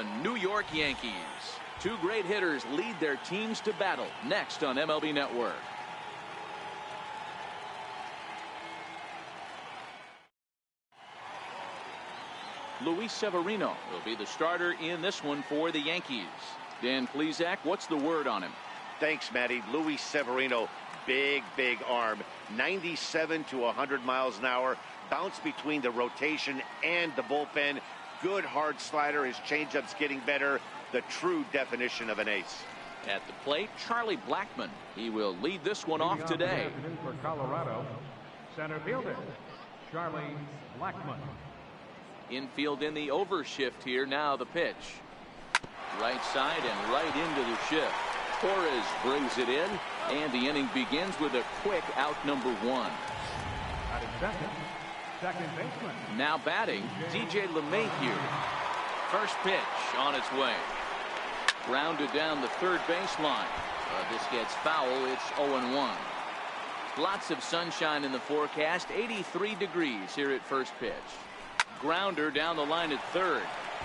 the New York Yankees. Two great hitters lead their teams to battle next on MLB Network. Luis Severino will be the starter in this one for the Yankees. Dan Plesac, what's the word on him? Thanks, Matty. Luis Severino, big arm, 97 to 100 miles an hour, bounce between the rotation and the bullpen. Good hard slider. His changeup's getting better. The true definition of an ace. At the plate, Charlie Blackmon. He will lead this one off today. For Colorado, center fielder Charlie Blackmon. Infield in the overshift here. Now the pitch. Right side and right into the shift. Torres brings it in, and the inning begins with a quick out number one. Second baseman. Now batting, DJ LeMahieu. First pitch on its way. Grounded down the third baseline. This gets foul. It's 0-1. Lots of sunshine in the forecast. 83 degrees here at first pitch. Grounder down the line at third,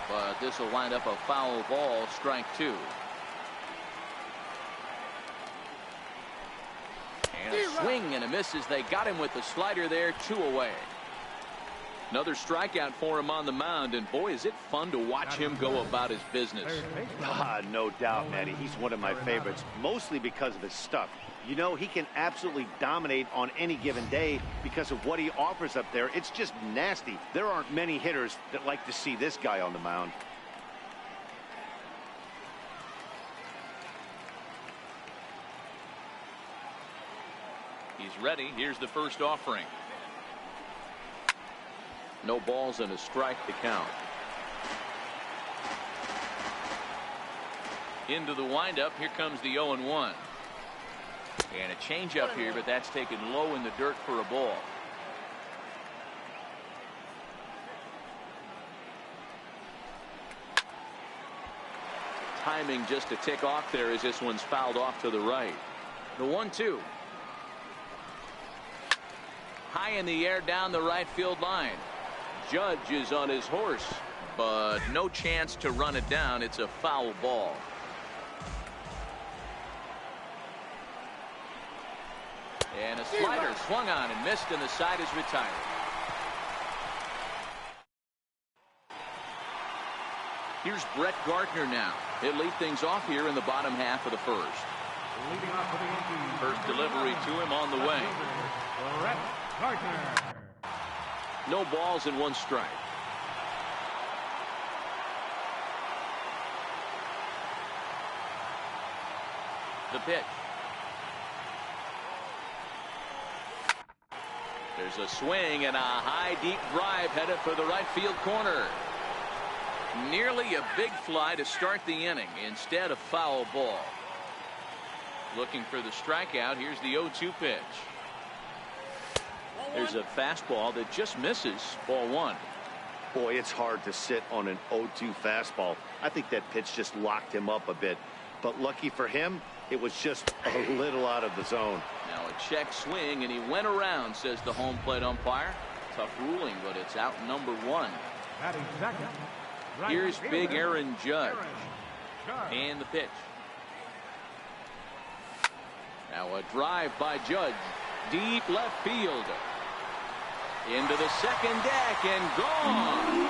but this will wind up a foul ball. Strike two. And a swing and a miss as they got him with the slider there. 2 away. Another strikeout for him on the mound, and boy, is it fun to watch him go about his business. No doubt, Matty. He's one of my favorites, mostly because of his stuff. You know, he can absolutely dominate on any given day because of what he offers up there. It's just nasty. There aren't many hitters that like to see this guy on the mound. He's ready. Here's the first offering. No balls and a strike to count. Into the windup. Here comes the 0-1. And a changeup here, but that's taken low in the dirt for a ball. Timing just a tick off there as this one's fouled off to the right. The 1-2. High in the air down the right field line. Judge is on his horse, but no chance to run it down. It's a foul ball. And a slider swung on and missed, and the side is retired. Here's Brett Gardner now. He'll lead things off here in the bottom half of the first. First delivery to him on the way. Brett Gardner. No balls and one strike. The pitch. There's a swing and a high deep drive headed for the right field corner. Nearly a big fly to start the inning. Instead, a foul ball. Looking for the strikeout. Here's the 0-2 pitch. There's a fastball that just misses. Ball one. Boy, it's hard to sit on an 0-2 fastball. I think that pitch just locked him up a bit. But lucky for him, it was just a little out of the zone. Now a check swing, and he went around, says the home plate umpire. Tough ruling, but it's out number one. Here's big Aaron Judge. And the pitch. Now a drive by Judge. Deep left field. Into the second deck and gone.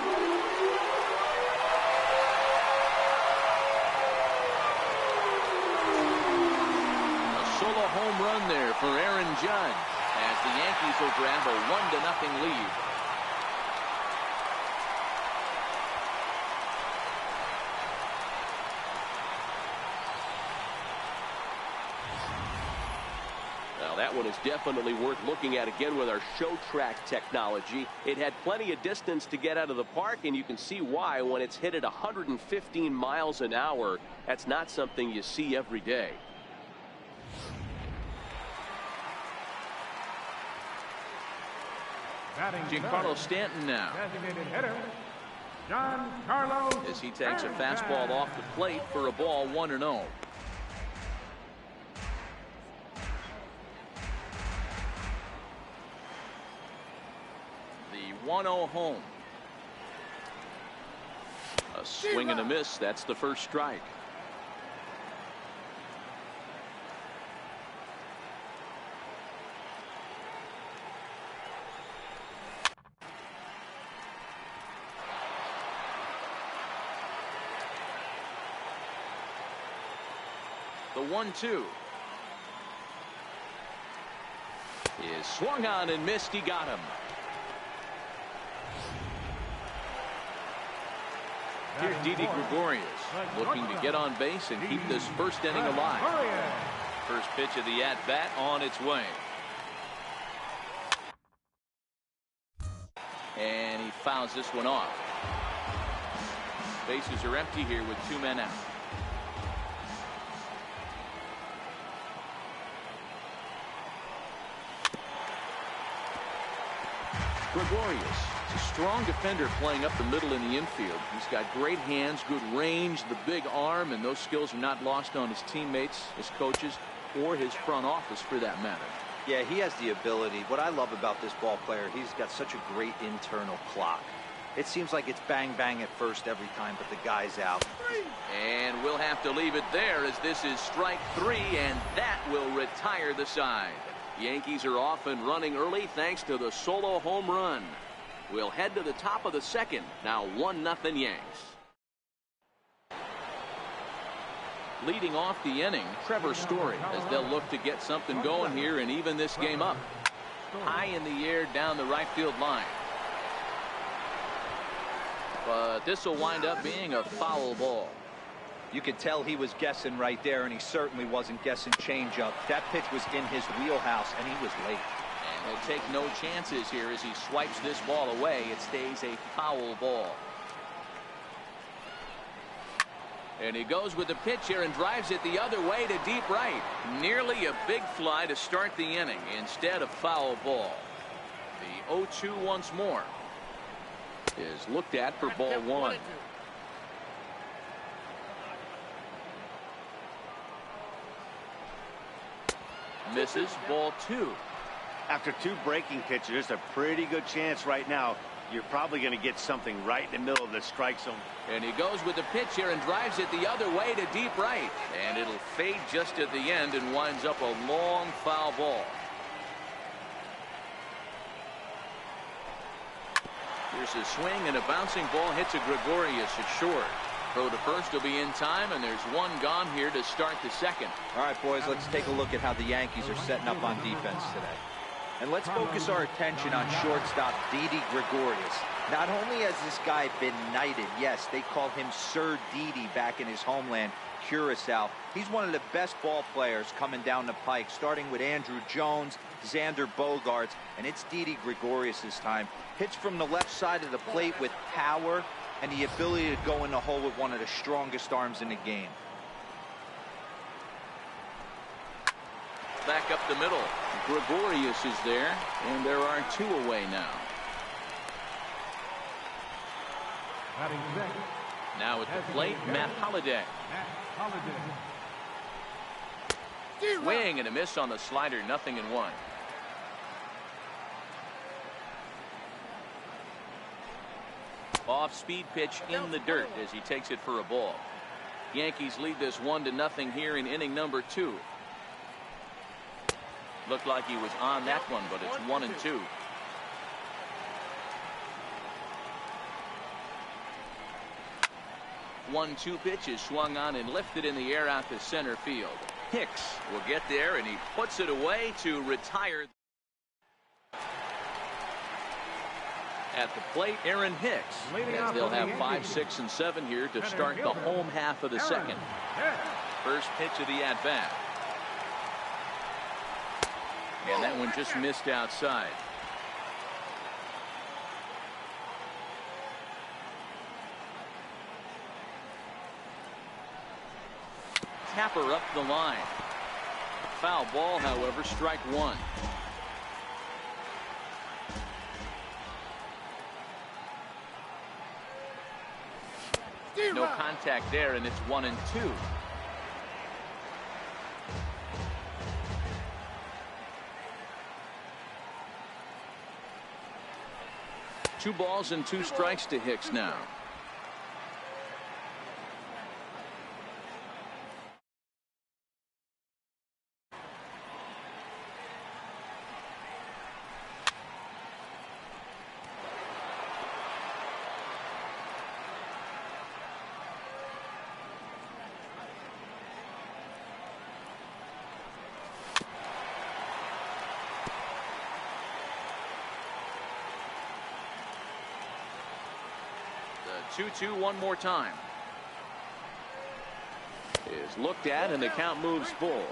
A solo home run there for Aaron Judge as the Yankees will grab a 1-0 lead. That one is definitely worth looking at again with our show track technology. It had plenty of distance to get out of the park, and you can see why when it's hit at 115 miles an hour. That's not something you see every day. Giancarlo Stanton now. Designated hitter, Giancarlo As he takes a fastball off the plate for a ball 1-0. The 1-0 home. A swing and a miss. That's the first strike. The 1-2 is swung on and missed. He got him. Here's Didi Gregorius looking to get on base and keep this first inning alive. First pitch of the at-bat on its way. And he fouls this one off. Bases are empty here with 2 men out. Gregorius is a strong defender playing up the middle in the infield. He's got great hands, good range, the big arm, and those skills are not lost on his teammates, his coaches, or his front office for that matter. Yeah, he has the ability. What I love about this ball player, he's got such a great internal clock. It seems like it's bang bang at first every time, but the guy's out. And we'll have to leave it there as this is strike 3, and that will retire the side. Yankees are off and running early thanks to the solo home run. We'll head to the top of the second. Now 1-0 Yanks. Leading off the inning, Trevor Story, as they'll look to get something going here and even this game up. High in the air down the right field line. But this will wind up being a foul ball. You could tell he was guessing right there, and he certainly wasn't guessing changeup. That pitch was in his wheelhouse, and he was late. And he'll take no chances here as he swipes this ball away. It stays a foul ball. And he goes with the pitch here and drives it the other way to deep right. Nearly a big fly to start the inning. Instead of foul ball. The 0-2 once more is looked at for ball 1. Misses, ball 2. After 2 breaking pitches, there's a pretty good chance right now you're probably going to get something right in the middle of the strike zone. And he goes with the pitch here and drives it the other way to deep right. And it'll fade just at the end and winds up a long foul ball. Here's a swing, and a bouncing ball hits a Gregorius at short. Throw to first will be in time, and there's 1 gone here to start the second. All right, boys, let's take a look at how the Yankees are setting up on defense today. And let's focus our attention on shortstop Didi Gregorius. Not only has this guy been knighted, yes, they call him Sir Didi back in his homeland, Curacao. He's one of the best ball players coming down the pike, starting with Andrew Jones, Xander Bogaerts, and it's Didi Gregorius' time. Hits from the left side of the plate with power and the ability to go in the hole with one of the strongest arms in the game. Back up the middle. Gregorius is there, and there are 2 away now. Now at the plate, Matt Holliday. Swing and a miss on the slider, 0-1. Off-speed pitch in the dirt as he takes it for a ball. Yankees lead this 1-0 here in inning number 2. Looked like he was on that one, but it's 1-2. One-two pitch is swung on and lifted in the air out to center field. Hicks will get there, and he puts it away to retire. At the plate, Aaron Hicks, as they'll have 5, 6, and 7 here to start the home half of the second. First pitch of the at-bat. And that one just missed outside. Tapper up the line. Foul ball, however, strike 1. No contact there, and it's 1-2. Two balls and 2 strikes to Hicks now. 2-2 one more time. Is looked at and the count moves full.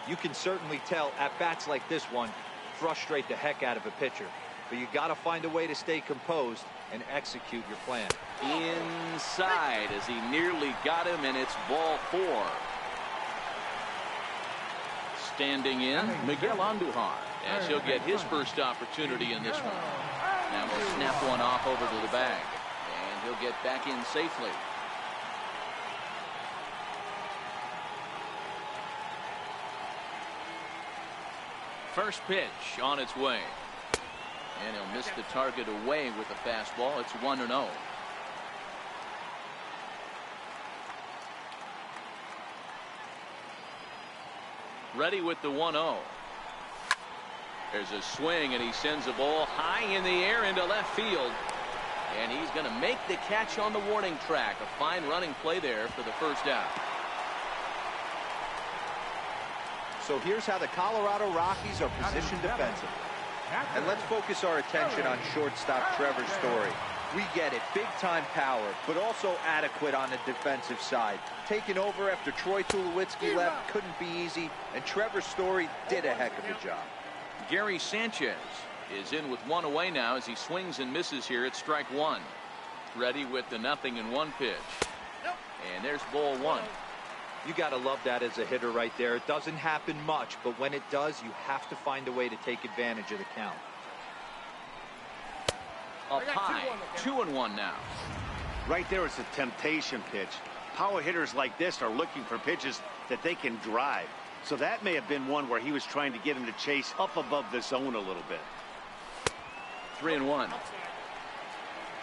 You can certainly tell at bats like this one frustrate the heck out of a pitcher. But you got to find a way to stay composed and execute your plan. Inside as he nearly got him, and it's ball 4. Standing in, Miguel Andujar, as he'll get his first opportunity in this one. Now we'll snap one off over to the bag, and he'll get back in safely. First pitch on its way. And he'll miss the target away with a fastball. It's 1-0. Ready with the 1-0. There's a swing, and he sends a ball high in the air into left field. And he's going to make the catch on the warning track. A fine running play there for the first out. So here's how the Colorado Rockies are positioned defensively. And let's focus our attention on shortstop Trevor Story. We get it, big-time power, but also adequate on the defensive side. Taking over after Troy Tulowitzki left couldn't be easy, and Trevor Story did a heck of a job. Gary Sanchez is in with one away now as he swings and misses here at strike 1. Ready with the 0-1 pitch. And there's ball 1. You got to love that as a hitter right there. It doesn't happen much, but when it does, you have to find a way to take advantage of the count. Up high, 2-1 now. Right there, it's a temptation pitch. Power hitters like this are looking for pitches that they can drive. So that may have been one where he was trying to get him to chase up above the zone a little bit. 3-1.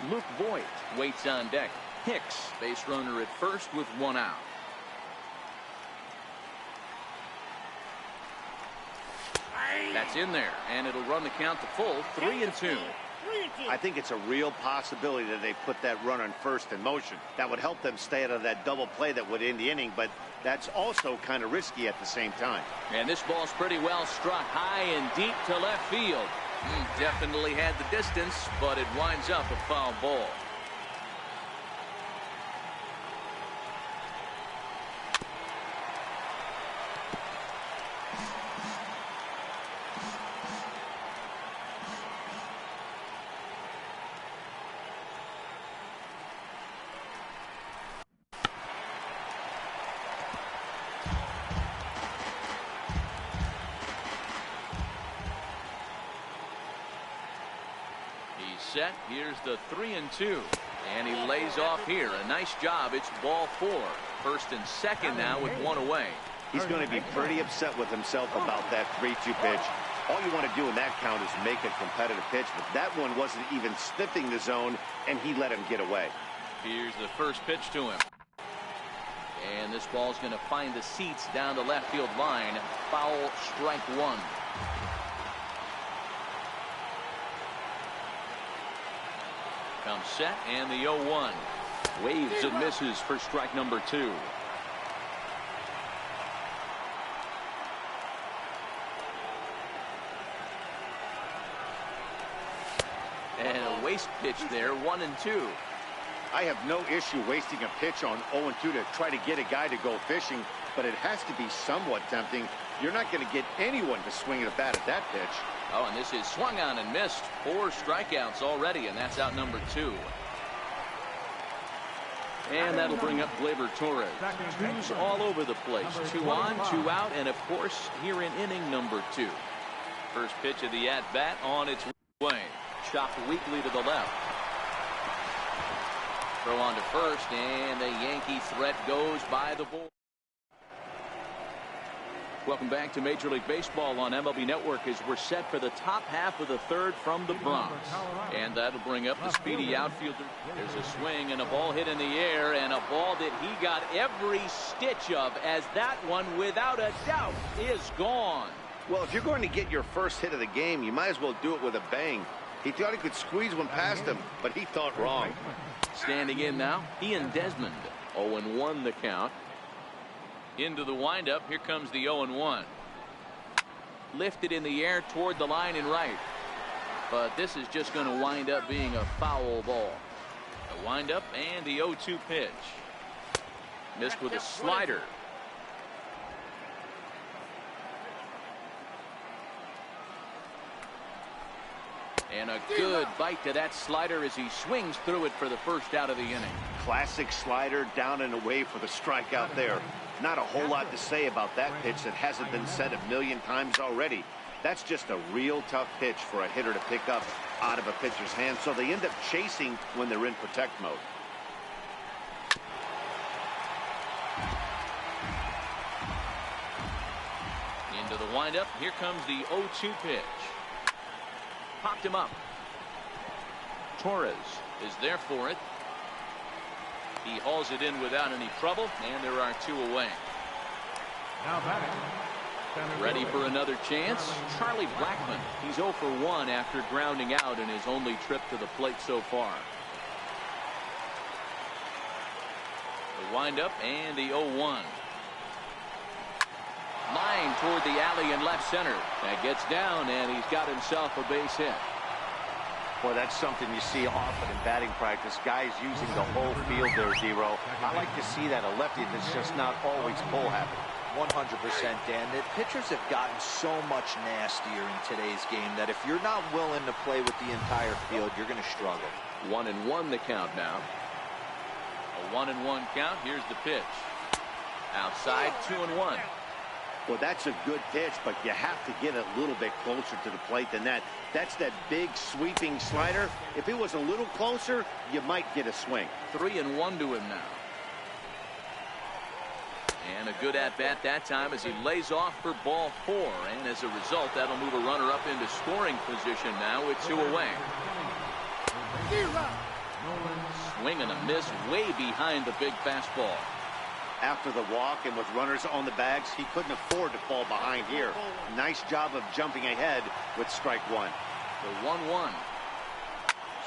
Luke Voigt waits on deck. Hicks, base runner at first with 1 out. That's in there, and it'll run the count to full, 3-2. I think it's a real possibility that they put that run on first in motion. That would help them stay out of that double play that would end the inning, but that's also kind of risky at the same time. And this ball's pretty well struck high and deep to left field. Definitely had the distance, but it winds up a foul ball. Set. Here's the 3-2, and he lays off here. A nice job. It's ball 4. First and second now with 1 away. He's going to be pretty upset with himself about that 3-2 pitch. All you want to do in that count is make a competitive pitch, but that one wasn't even sniffing the zone, and he let him get away. Here's the first pitch to him. And this ball's going to find the seats down the left field line. Foul, strike 1. Comes set, and the 0-1. Waves and misses for strike number 2. And a waste pitch there, 1-2. I have no issue wasting a pitch on 0-2 to try to get a guy to go fishing, but it has to be somewhat tempting. You're not going to get anyone to swing at a bat at that pitch. Oh, and this is swung on and missed. 4 strikeouts already, and that's out number 2. And that'll bring up Gleyber Torres. 2s all over the place. 2 on, 2 out, and of course here in inning number 2. First pitch of the at-bat on its way. Chopped weakly to the left. Throw on to first, and the Yankee threat goes by the board. Welcome back to Major League Baseball on MLB Network as we're set for the top half of the third from the Bronx. And that'll bring up the speedy outfielder. There's a swing and a ball hit in the air, and a ball that he got every stitch of, as that one, without a doubt, is gone. Well, if you're going to get your first hit of the game, you might as well do it with a bang. He thought he could squeeze one past him, but he thought wrong. Standing in now, Ian Desmond. 0-1 the count. Into the windup. Here comes the 0-1. Lifted in the air toward the line and right. But this is just going to wind up being a foul ball. The windup and the 0-2 pitch. Missed with a slider. And a good bite to that slider as he swings through it for the first out of the inning. Classic slider, down and away for the strikeout there. Not a whole lot to say about that pitch that hasn't been said a million times already. That's just a real tough pitch for a hitter to pick up out of a pitcher's hand, so they end up chasing when they're in protect mode. Into the windup. Here comes the 0-2 pitch. Popped him up. Torres is there for it. He hauls it in without any trouble, and there are 2 away. Now batting. Center Ready fielder. for another chance? Charlie Blackmon. He's 0 for 1 after grounding out in his only trip to the plate so far. The windup and the 0-1. Line toward the alley in left center. That gets down, and he's got himself a base hit. Boy, that's something you see often in batting practice. Guys using the whole field there, Zero. I like to see that. A lefty that's just not always pull happy. 100%, Dan. The pitchers have gotten so much nastier in today's game that if you're not willing to play with the entire field, you're going to struggle. 1-1 the count now. A 1-1 count. Here's the pitch. Outside, 2-1. Well, that's a good pitch, but you have to get a little bit closer to the plate than that. That's that big sweeping slider. If it was a little closer, you might get a swing. 3-1 to him now. And a good at-bat that time as he lays off for ball 4. And as a result, that'll move a runner up into scoring position now with 2 away. Swing and a miss way behind the big fastball. After the walk and with runners on the bags, he couldn't afford to fall behind here. Nice job of jumping ahead with strike 1. The 1-1.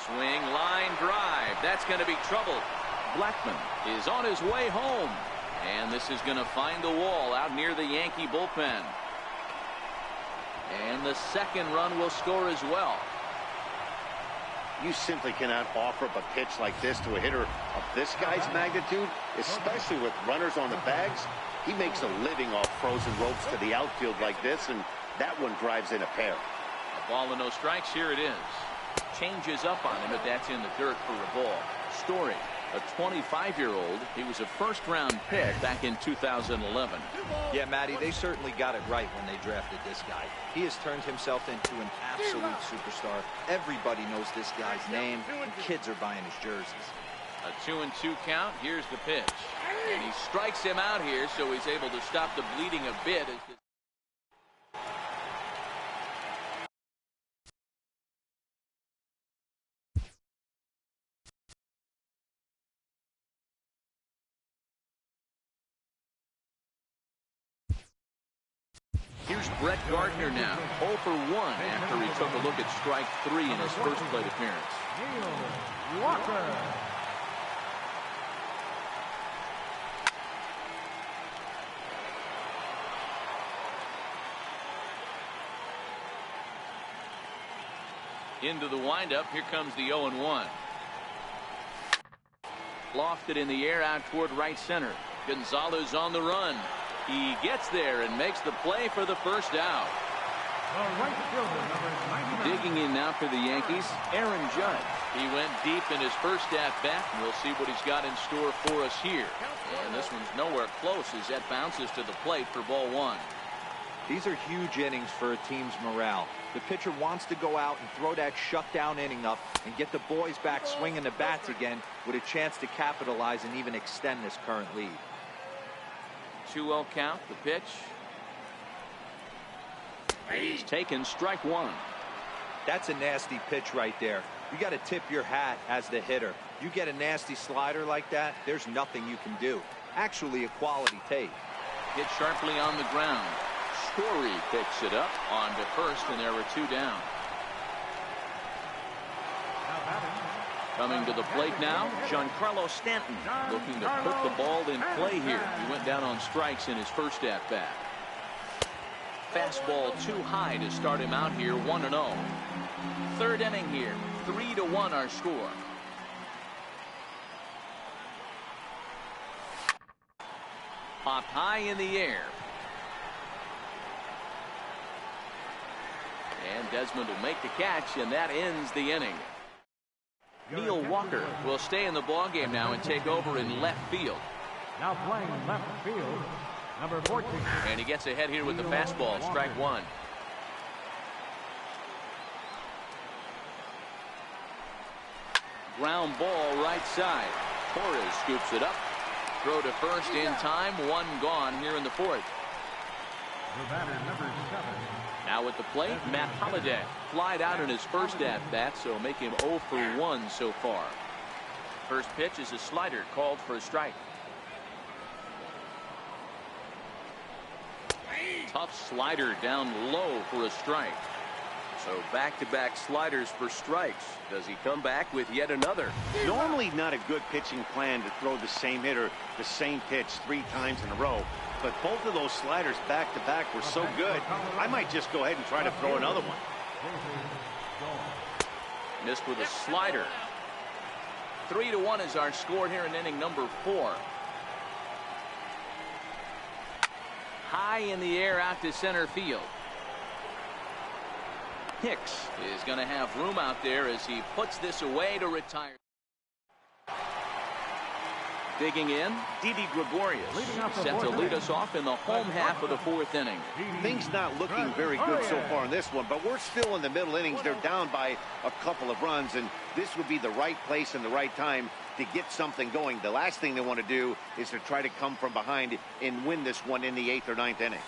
Swing, line drive. That's going to be trouble. Blackmon is on his way home. And this is going to find the wall out near the Yankee bullpen. And the second run will score as well. You simply cannot offer up a pitch like this to a hitter of this guy's magnitude, especially with runners on the bags. He makes a living off frozen ropes to the outfield like this, and that one drives in a pair. A ball and no strikes. Here it is. Changes up on him, but that's in the dirt for a ball. Story, a 25-year-old. He was a first-round pick back in 2011. Yeah, Matty, they certainly got it right when they drafted this guy. He has turned himself into an absolute superstar. Everybody knows this guy's name, and kids are buying his jerseys. A 2-2 count. Here's the pitch. And he strikes him out here, so he's able to stop the bleeding a bit. Here's Brett Gardner now, 0 for 1 after he took a look at strike 3 in his first plate appearance. Neil Walker. Into the windup. Here comes the 0-1. Lofted in the air out toward right center. Gonzalez on the run. He gets there and makes the play for the first out. The right fielder, number 99. Digging in now for the Yankees, Aaron Judge. He went deep in his first at-bat, and we'll see what he's got in store for us here. And this one's nowhere close as that bounces to the plate for ball 1. These are huge innings for a team's morale. The pitcher wants to go out and throw that shutdown inning up and get the boys back swinging the bats again with a chance to capitalize and even extend this current lead. 2-0 count, the pitch. He's taken strike 1. That's a nasty pitch right there. You got to tip your hat as the hitter. You get a nasty slider like that, there's nothing you can do. Actually, a quality take. Hit sharply on the ground. Story picks it up on to first, and there were 2 down. Coming to the plate now, Giancarlo Stanton looking to put the ball in play here. He went down on strikes in his first at-bat. Fastball too high to start him out here, 1-0. Third inning here, 3-1 our score. Popped high in the air. And Desmond will make the catch, and that ends the inning. Neil Walker will stay in the ballgame now and take over in left field. Now playing left field, number 14. And he gets ahead here with the fastball, strike one. Ground ball right side. Torres scoops it up. Throw to first in time. One gone here in the fourth. The batter, number 7. Now at the plate, Matt Holliday. Flied out in his first at-bat, so make him 0 for 1 so far. First pitch is a slider called for a strike. Tough slider down low for a strike. So back-to-back sliders for strikes. Does he come back with yet another? Normally not a good pitching plan to throw the same hitter the same pitch 3 times in a row. But both of those sliders back-to-back were so good, I might just go ahead and try to throw another one. Missed with a slider. 3-1 is our score here in inning number 4. High in the air out to center field. Hicks is going to have room out there as he puts this away to retire. Digging in, Didi Gregorius set to lead us off in the home half of the 4th inning. Things not looking very good so far in this one, but we're still in the middle innings. They're down by a couple of runs, and this would be the right place and the right time to get something going. The last thing they want to do is to try to come from behind and win this one in the 8th or 9th inning.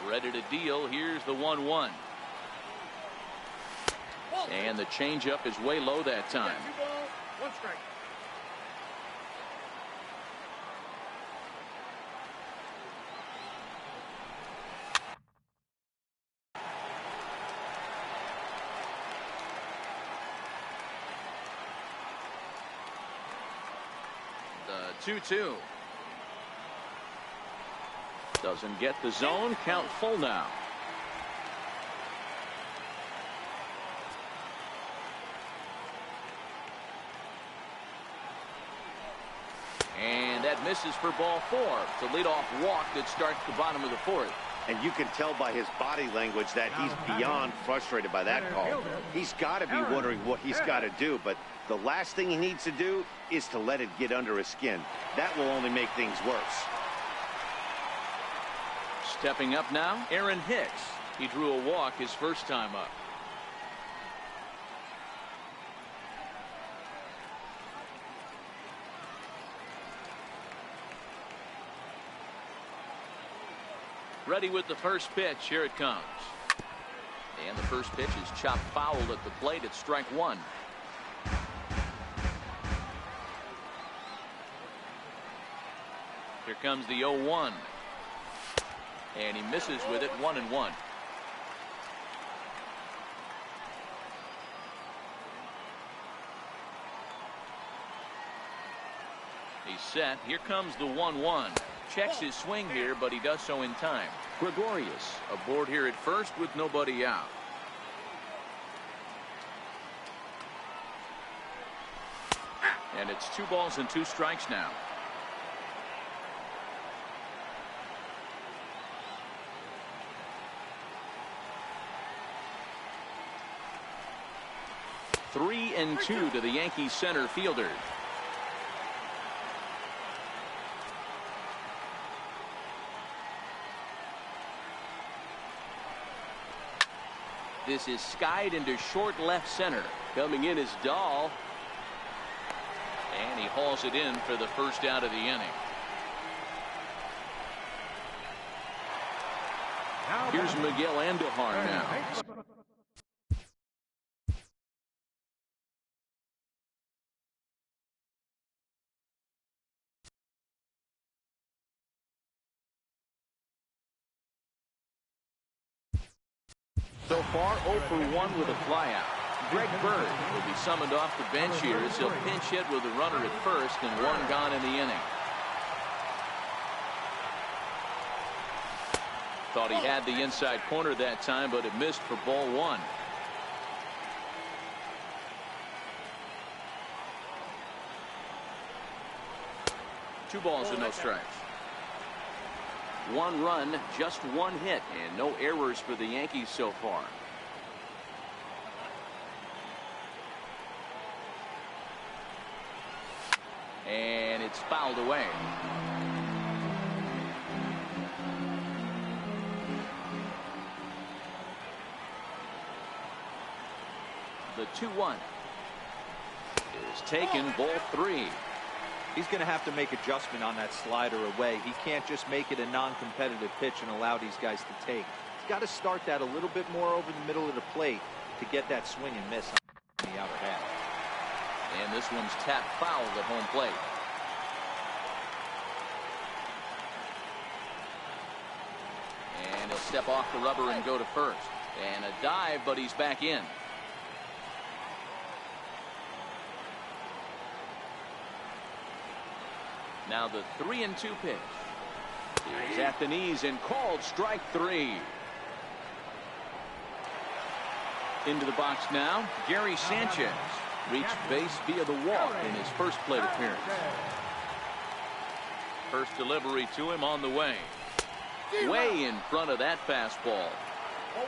Ready to deal. Here's the 1-1. And the changeup is way low that time. 2 balls, 1 strike. The 2-2. Doesn't get the zone. Count full now. And that misses for ball 4. It's a leadoff walk that starts the bottom of the 4th. And you can tell by his body language that he's beyond frustrated by that call. He's got to be wondering what he's got to do, but the last thing he needs to do is to let it get under his skin. That will only make things worse. Stepping up now, Aaron Hicks. He drew a walk his first time up. Ready with the first pitch. Here it comes. And the first pitch is chopped foul at the plate. It's strike 1. Here comes the 0-1. And he misses with it. 1-1. He's set. Here comes the 1-1. Checks his swing here, but he does so in time. Gregorius aboard here at first with nobody out. And it's 2 balls and 2 strikes now. Three and 2 to the Yankees center fielder. This is skied into short left center. Coming in is Dahl. And he hauls it in for the first out of the inning. Here's Miguel Andujar now. So far, 0 for 1 with a flyout. Greg Bird will be summoned off the bench here as he'll pinch hit with a runner at first and 1 gone in the inning. Thought he had the inside corner that time, but it missed for ball 1. 2 balls and no strikes. 1 run, just 1 hit, and no errors for the Yankees so far. And it's fouled away. The 2-1 is taken, ball 3. He's going to have to make adjustment on that slider away. He can't just make it a non-competitive pitch and allow these guys to take. He's got to start that a little bit more over the middle of the plate to get that swing and miss on the outer half. And this one's tapped foul at home plate. And he'll step off the rubber and go to first. And a dive, but he's back in. Now the 3-2 pitch. He's at the knees and called strike 3. Into the box now, Gary Sanchez reached base via the walk in his first plate appearance. First delivery to him on the way. Way in front of that fastball.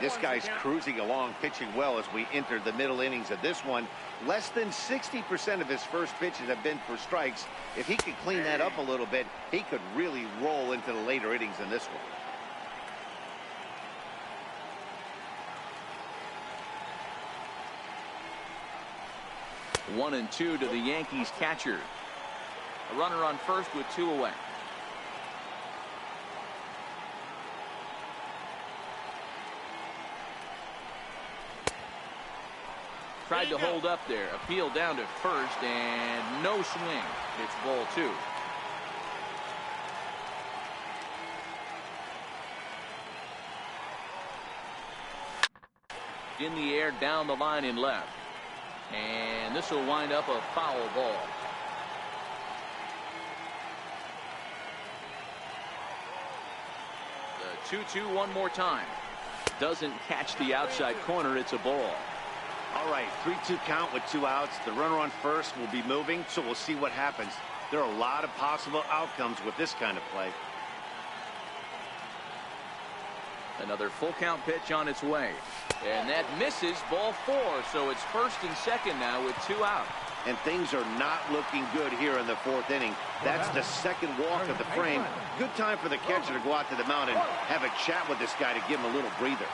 This guy's cruising along, pitching well as we enter the middle innings of this one. Less than 60% of his first pitches have been for strikes. If he could clean that up a little bit, he could really roll into the later innings in this one. 1-2 to the Yankees catcher. A runner on first with 2 away. Tried to hold up there, appeal down to first, and no swing. It's ball 2. In the air, down the line in left. And this will wind up a foul ball. The 2-2 one more time. Doesn't catch the outside corner. It's a ball. All right, 3-2 count with 2 outs. The runner on first will be moving, so we'll see what happens. There are a lot of possible outcomes with this kind of play. Another full count pitch on its way. And that misses, ball 4. So it's first and second now with 2 out. And things are not looking good here in the 4th inning. That's the second walk of the frame. Good time for the catcher to go out to the mound and have a chat with this guy to give him a little breather.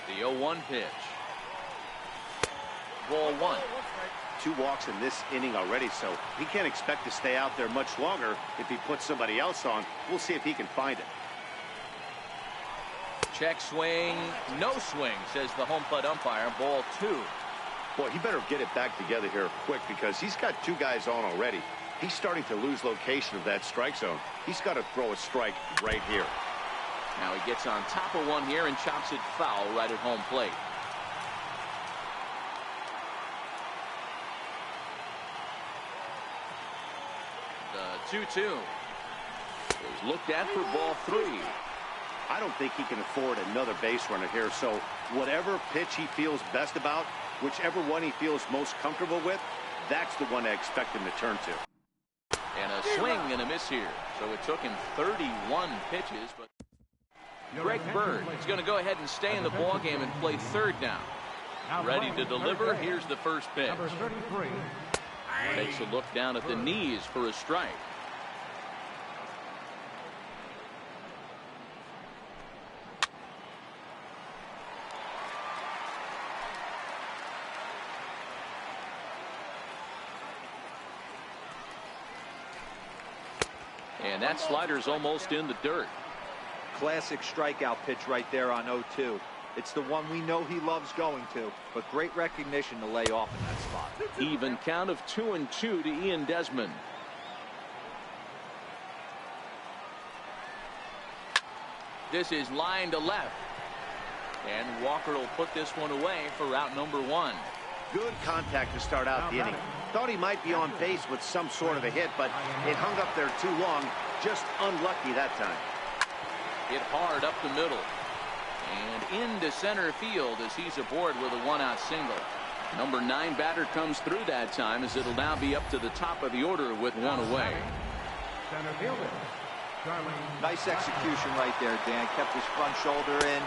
The 0-1 pitch. Ball 1. 2 walks in this inning already, so he can't expect to stay out there much longer if he puts somebody else on. We'll see if he can find it. Check swing, no swing, says the home plate umpire. Ball 2. Boy, he better get it back together here quick because he's got 2 guys on already. He's starting to lose location of that strike zone. He's got to throw a strike right here. Now he gets on top of one here and chops it foul right at home plate. The 2-2 is looked at for ball 3. I don't think he can afford another base runner here, so whatever pitch he feels best about, whichever one he feels most comfortable with, that's the one I expect him to turn to. And a swing and a miss here. So it took him 31 pitches, but Greg Bird is going to go ahead and stay in the ballgame and play third down. Ready to deliver. Here's the first pitch. Takes a look down at the knees for a strike. And that slider's almost in the dirt. Classic strikeout pitch right there on 0-2. It's the one we know he loves going to, but great recognition to lay off in that spot. Even count of 2-2 to Ian Desmond. This is line to left. And Walker will put this one away for out number 1. Good contact to start out the inning. Thought he might be on base with some sort of a hit, but it hung up there too long. Just unlucky that time. Hit hard up the middle. And into center field as he's aboard with a one-out single. Number 9 batter comes through that time as it'll now be up to the top of the order with one away. Center fielder, Charlie. Nice execution right there, Dan. Kept his front shoulder in,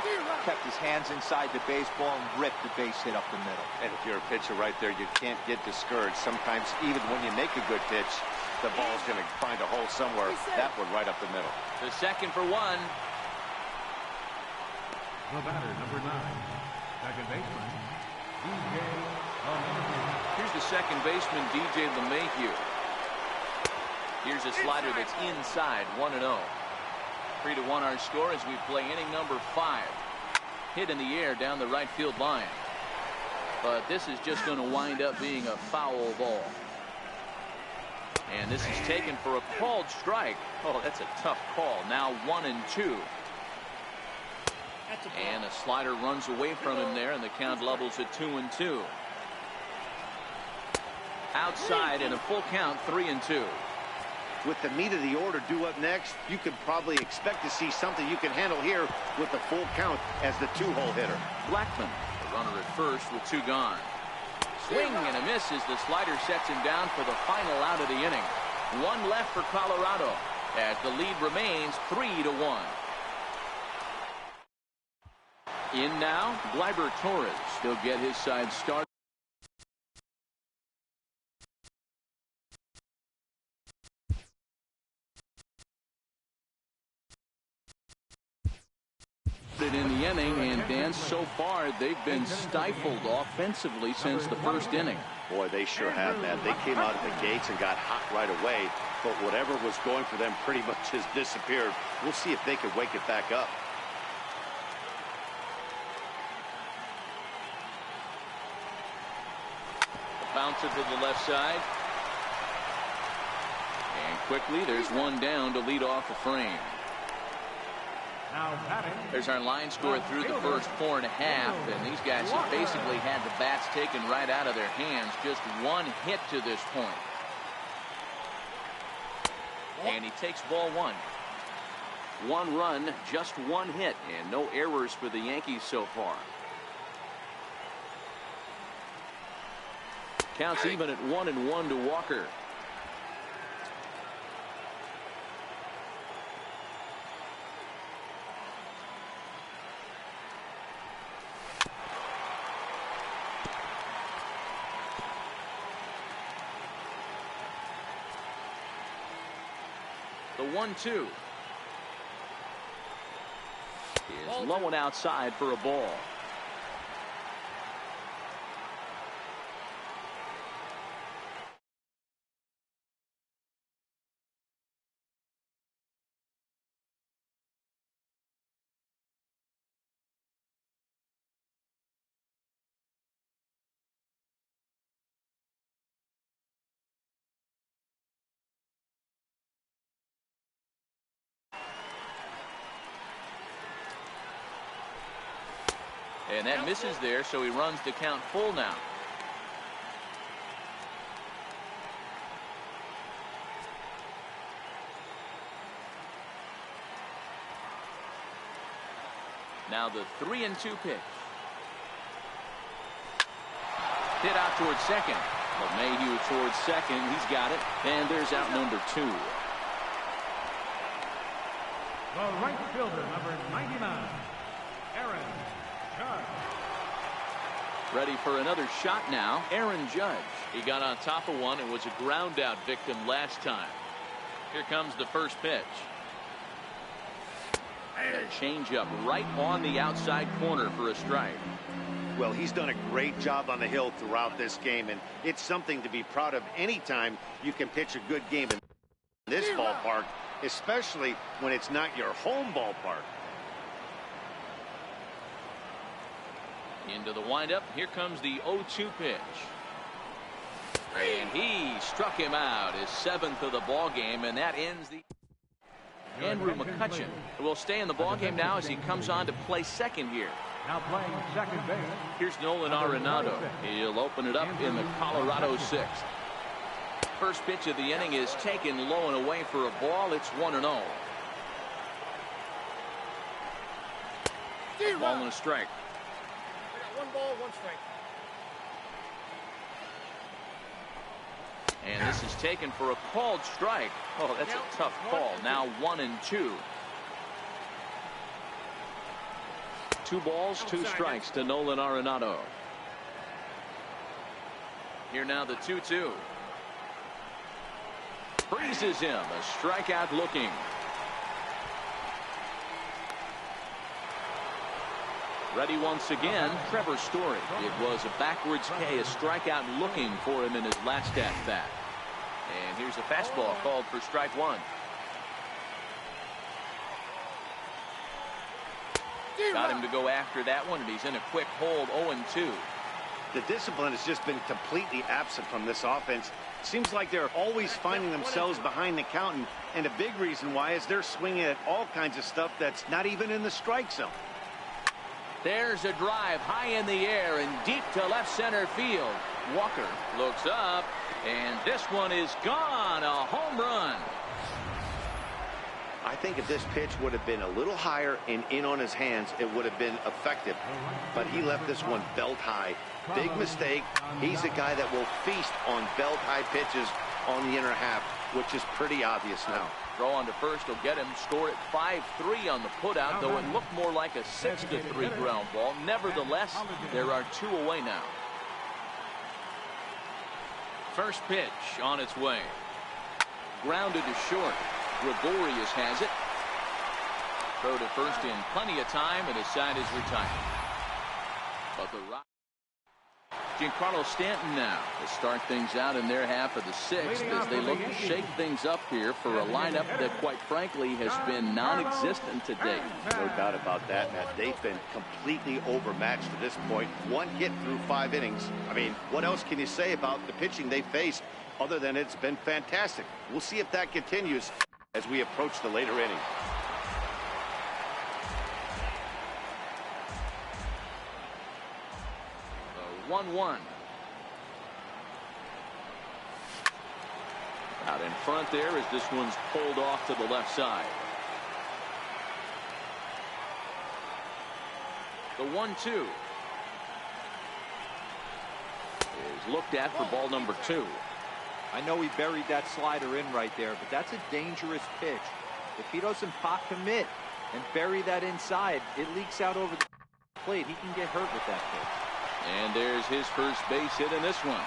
kept his hands inside the baseball, and ripped the base hit up the middle. And if you're a pitcher right there, you can't get discouraged. Sometimes even when you make a good pitch, the ball's going to find a hole somewhere. That one right up the middle. The second for one. The batter, number 9, second baseman, DJ LeMahieu. Here's the second baseman, DJ LeMahieu. Here's a slider that's inside, 1-0. 3-1 our score as we play inning number 5. Hit in the air down the right field line. But this is just going to wind up being a foul ball. And this is taken for a called strike. Oh, that's a tough call. Now 1-2. And a slider runs away from him there, and the count levels at 2-2. Outside in a full count, 3-2. With the meat of the order due up next, you could probably expect to see something you can handle here with the full count as the 2-hole hitter. Blackman, the runner at first with 2 gone. Swing and a miss as the slider sets him down for the final out of the inning. 1 left for Colorado as the lead remains 3-1. In now, Gleyber Torres. He'll get his side started. In the inning, and Dan, so far they've been stifled offensively since the first inning. Boy, they sure have, man. They came out of the gates and got hot right away, but whatever was going for them pretty much has disappeared. We'll see if they can wake it back up. Bouncer to the left side. And quickly, there's one down to lead off the frame. Now batting. There's our line score through the first 4.5, and these guys have basically had the bats taken right out of their hands. Just 1 hit to this point. And he takes ball 1. 1 run, just 1 hit, and no errors for the Yankees so far. Counts even at 1-1 to Walker. The 1-2 is low and outside for a ball. And that misses there, so he runs the count full now. Now the 3-2 pitch. Hit out towards second. LeMahieu towards second. He's got it. And there's out number 2. The right fielder, number 99, Aaron Judge. Ready for another shot now, Aaron Judge. He got on top of one and was a ground out victim last time. Here comes the first pitch. A changeup right on the outside corner for a strike. Well, he's done a great job on the hill throughout this game, and it's something to be proud of anytime you can pitch a good game in this ballpark, especially when it's not your home ballpark. Into the windup. Here comes the 0-2 pitch. And he struck him out, his 7th of the ball game, and that ends the... Andrew McCutchen will stay in the ball game now as he comes on to play second here. Now playing second base. Here's Nolan Arenado. He'll open it up in the Colorado 6th. First pitch of the inning is taken low and away for a ball. It's 1-0. Ball and a strike. One ball, one strike. And this is taken for a called strike. Oh, that's a tough call. Now 1-2. 2 balls, 2 strikes to Nolan Arenado. Here now the 2-2. Freezes him. A strikeout looking. Ready once again, Trevor Story. It was a backwards K, a strikeout looking for him in his last at-bat. And here's a fastball called for strike 1. Got him to go after that one, and he's in a quick hold, 0-2. The discipline has just been completely absent from this offense. Seems like they're always finding themselves behind the count, and a big reason why is they're swinging at all kinds of stuff that's not even in the strike zone. There's a drive high in the air and deep to left center field. Walker looks up, and this one is gone. A home run. I think if this pitch would have been a little higher and in on his hands, it would have been effective. But he left this one belt high. Big mistake. He's a guy that will feast on belt high pitches on the inner half, which is pretty obvious now. Throw on to first will get him. Score at 5-3 on the putout, though it looked more like a 6-3 ground ball. Nevertheless, there are 2 away now. First pitch on its way. Grounded to short. Gregorius has it. Throw to first in plenty of time, and his side is retired. But the Giancarlo Stanton now to start things out in their half of the 6th as they look to shake things up here for a lineup that, quite frankly, has been non-existent to date. No doubt about that, Matt. They've been completely overmatched to this point. 1 hit through 5 innings. I mean, what else can you say about the pitching they faced other than it's been fantastic? We'll see if that continues as we approach the later innings. 1-1. Out in front there as this one's pulled off to the left side. The 1-2 is looked at for ball number 2. I know he buried that slider in right there, but that's a dangerous pitch. If he doesn't pop commit and bury that inside, it leaks out over the plate. He can get hurt with that pitch. And there's his first base hit in this one.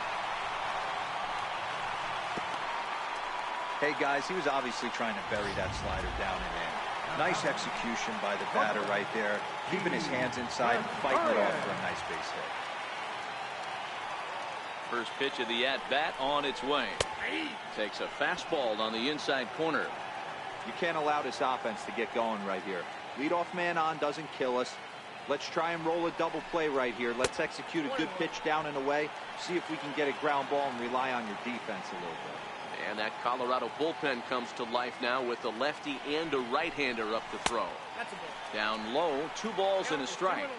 Hey, guys, he was obviously trying to bury that slider down and in. Nice execution by the batter right there, keeping his hands inside and fighting it off for a nice base hit. First pitch of the at-bat on its way. Takes a fastball on the inside corner. You can't allow this offense to get going right here. Leadoff man on doesn't kill us. Let's try and roll a double play right here. Let's execute a good pitch down and away. See if we can get a ground ball and rely on your defense a little bit. And that Colorado bullpen comes to life now with a lefty and a right-hander up to throw. Down low, 2 balls and a strike.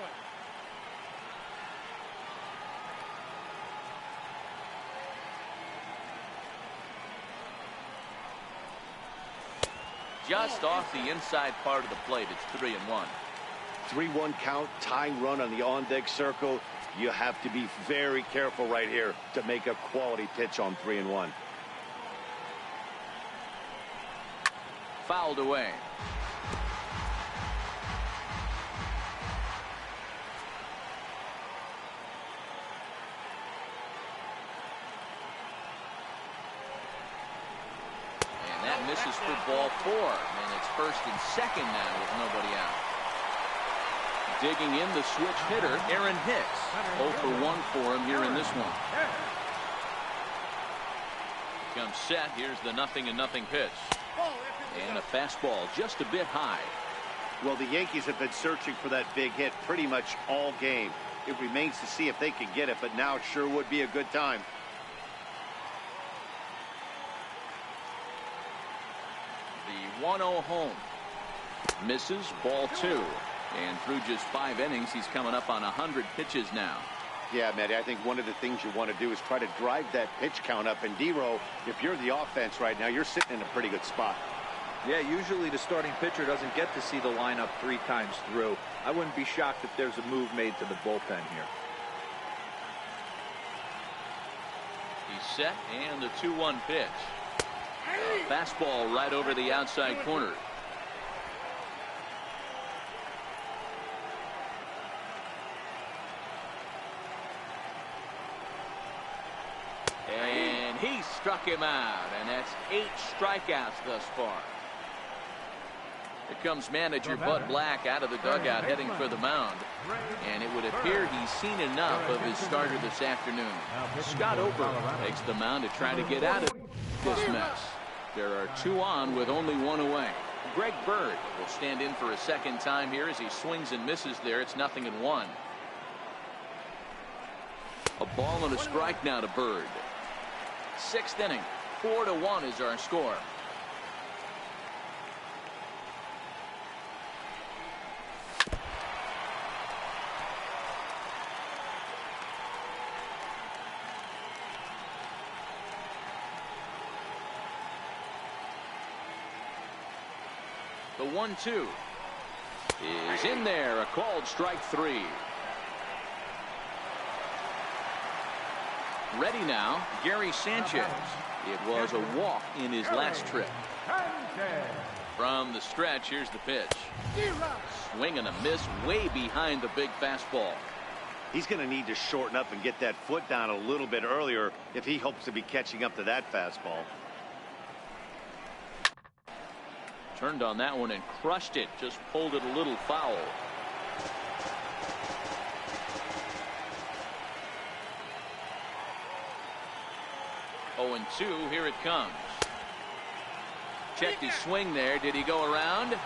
Just off the inside part of the plate. It's 3-1. 3-1 count, tying run on the on-deck circle. You have to be very careful right here to make a quality pitch on 3-1. Fouled away. And that misses for ball 4. And it's first and second now with nobody out. Digging in the switch hitter, Aaron Hicks. 0 for 1 for him here in this one. Comes set. Here's the 0-0 pitch. And a fastball just a bit high. Well, the Yankees have been searching for that big hit pretty much all game. It remains to see if they can get it, but now it sure would be a good time. The 1-0 home. Misses, ball 2. And through just 5 innings, he's coming up on 100 pitches now. Yeah, Matty, I think one of the things you want to do is try to drive that pitch count up. And D-Row, if you're the offense right now, you're sitting in a pretty good spot. Yeah, usually the starting pitcher doesn't get to see the lineup 3 times through. I wouldn't be shocked if there's a move made to the bullpen here. He's set, and the 2-1 pitch. A fastball right over the outside corner. And he struck him out, and that's 8 strikeouts thus far. Here comes manager Bud Black out of the dugout heading for the mound. And it would appear he's seen enough of his starter this afternoon. Scott Ober takes the mound to try to get out of this mess. There are 2 on with only 1 away. Greg Bird will stand in for a second time here as he swings and misses there. It's 0-1. A ball and a strike now to Bird. 6th inning. 4-1 is our score. The 1-2 is in there. A called strike 3. Ready now, Gary Sanchez. It was a walk in his last trip. From the stretch, here's the pitch. Swing and a miss way behind the big fastball. He's going to need to shorten up and get that foot down a little bit earlier if he hopes to be catching up to that fastball. Turned on that one and crushed it. Just pulled it a little foul. Oh, and 2. Here it comes. Checked his swing there. Did he go around?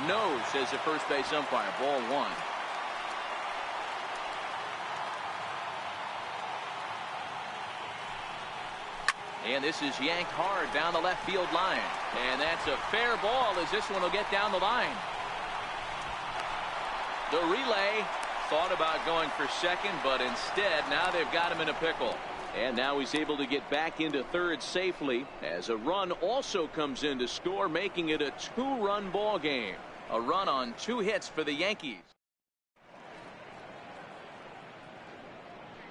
No, says the first base umpire. Ball 1. And this is yanked hard down the left field line. And that's a fair ball as this one will get down the line. The relay thought about going for second, but instead now they've got him in a pickle. And now he's able to get back into third safely as a run also comes in to score, making it a 2-run ball game. A run on 2 hits for the Yankees.